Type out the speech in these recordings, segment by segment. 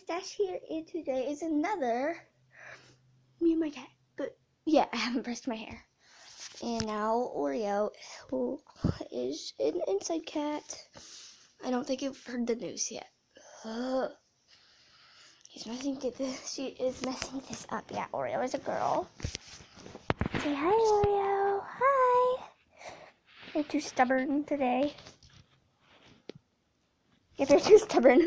Dash here, and today is another me and my cat. But yeah, I haven't brushed my hair. And now Oreo, who is an inside cat. I don't think you've heard the news yet. She is messing this up. Yeah, Oreo is a girl. Say hi, Oreo. Hi. You're too stubborn today. Yeah, they're too stubborn.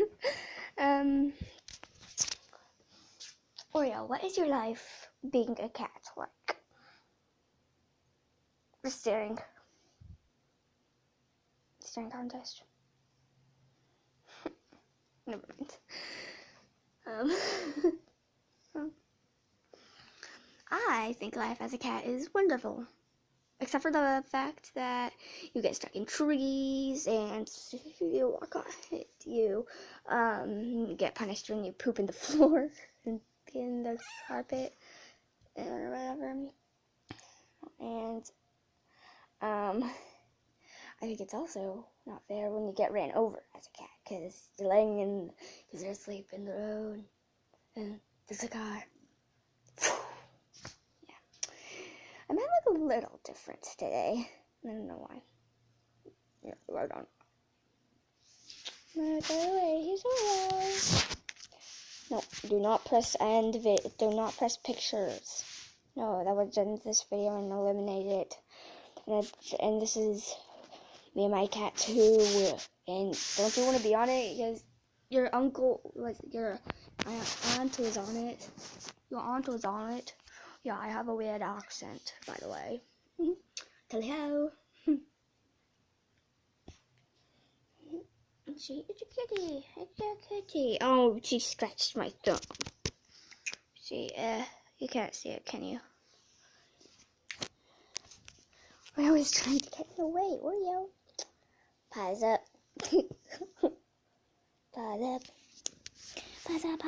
Oreo, what is your life being a cat like? We're staring. Staring contest. Never mind. I think life as a cat is wonderful. Except for the fact that you get stuck in trees and you walk on it. You get punished when you poop in the floor and in the carpet or whatever. And I think it's also not fair when you get ran over as a cat because you're because you're asleep in the road and there's a car. I might look a little different today. I don't know why. Yeah, I don't know. Go away. He's alright. No, do not press end. Do not press pictures. No, that would end this video and eliminate it. And this is me and my cat too. And don't you want to be on it? Because your uncle, like your aunt was on it. Your aunt was on it. Yeah, I have a weird accent, by the way. Hello. It's a kitty. It's a kitty. Oh, she scratched my thumb. See, you can't see it, can you? I was trying to get it away, Oreo. Paws up. Paws up. Paws up.